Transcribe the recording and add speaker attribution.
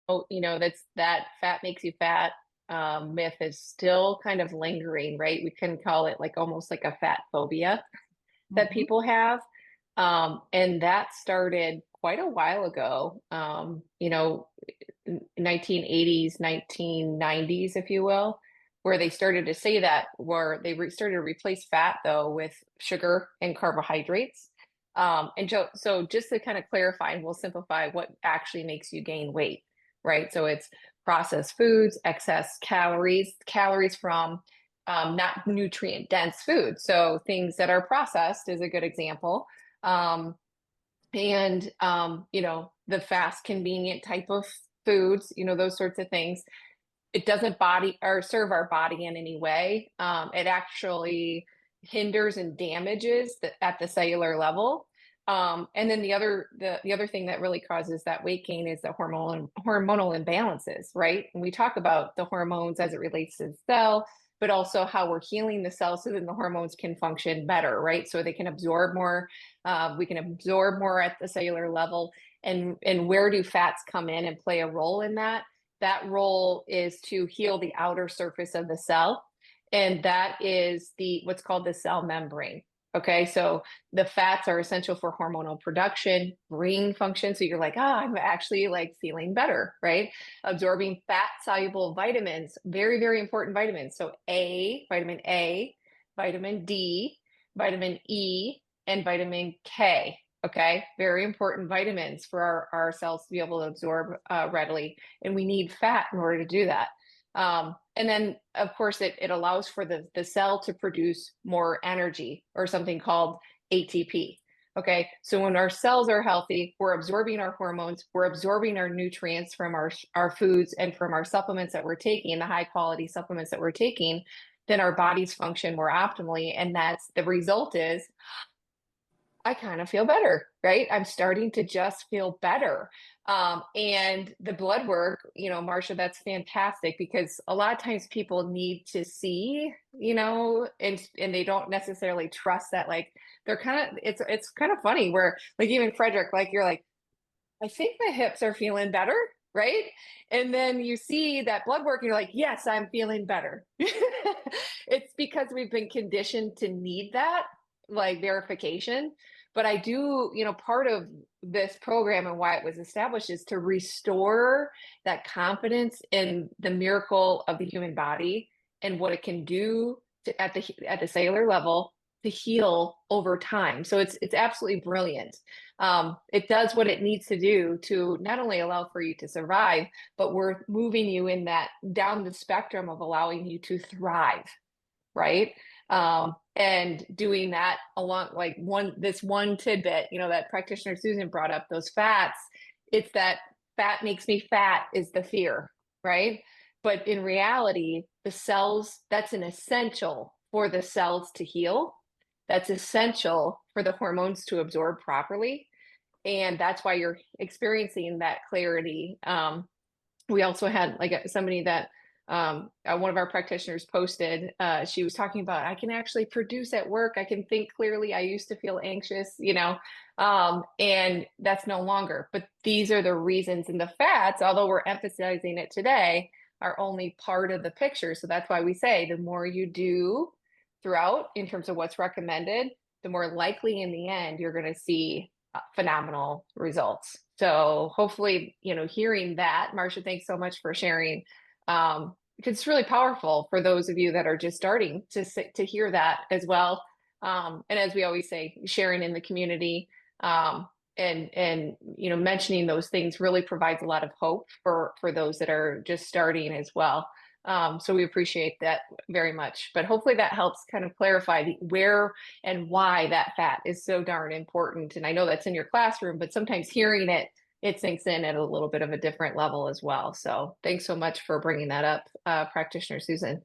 Speaker 1: that fat makes you fat myth is still kind of lingering, right? We can call it like almost like a fat phobia that
Speaker 2: Mhm.
Speaker 1: people have. And that started quite a while ago, 1980s, 1990s, if you will, where they started to say that, where started to replace fat though with sugar and carbohydrates. And so just to kind of clarify, and we'll simplify what actually makes you gain weight, right? So it's processed foods, excess calories from not nutrient dense food. So things that are processed is a good example. Um, and the fast, convenient type of foods, those sorts of things. It doesn't body or serve our body in any way. It actually hinders and damages at the cellular level. And then the other thing that really causes that weight gain is the hormonal imbalances, right? And we talk about the hormones as it relates to the cell, but also how we're healing the cell so that the hormones can function better, right? So they can absorb more. We can absorb more at the cellular level. And where do fats come in and play a role in that? That role is to heal the outer surface of the cell, and that is the what's called the cell membrane. Okay, so the fats are essential for hormonal production, brain function. So you're like, I'm actually like feeling better, right? Absorbing fat soluble vitamins, very, very important vitamins. So A, vitamin D, vitamin E, and vitamin K. Okay, very important vitamins for our cells to be able to absorb readily. And we need fat in order to do that. And then, of course, it allows for the cell to produce more energy or something called ATP. Okay, so when our cells are healthy, we're absorbing our hormones, we're absorbing our nutrients from our foods and from our supplements that we're taking, the high quality supplements that we're taking, then our bodies function more optimally. And that's the result is I kind of feel better, right? I'm starting to just feel better. And the blood work, Marcia, that's fantastic because a lot of times people need to see, and they don't necessarily trust that. Like they're kind of, it's kind of funny where like even Frederick, like you're like, I think my hips are feeling better, right? And then you see that blood work, and you're like, yes, I'm feeling better. It's because we've been conditioned to need that, like verification. But I do, part of this program and why it was established is to restore that confidence in the miracle of the human body and what it can do at the cellular level to heal over time. So it's absolutely brilliant. It does what it needs to do to not only allow for you to survive, but we're moving you in that down the spectrum of allowing you to thrive, right? And doing that along like this one tidbit, that practitioner Susan brought up, those fats, it's that fat makes me fat is the fear, right? But in reality, the cells, that's an essential for the cells to heal. That's essential for the hormones to absorb properly. And that's why you're experiencing that clarity. We also had like somebody that one of our practitioners posted. She was talking about, I can actually produce at work. I can think clearly. I used to feel anxious, and that's no longer. But these are the reasons. And the fats, although we're emphasizing it today, are only part of the picture. So that's why we say the more you do throughout in terms of what's recommended, the more likely in the end you're going to see phenomenal results. So hopefully, hearing that, Marcia, thanks so much for sharing. Because it's really powerful for those of you that are just starting to hear that as well. And as we always say, sharing in the community, and mentioning those things really provides a lot of hope for those that are just starting as well. So we appreciate that very much. But hopefully that helps kind of clarify where and why that fat is so darn important. And I know that's in your classroom, but sometimes hearing it sinks in at a little bit of a different level as well. So thanks so much for bringing that up, practitioner Susan.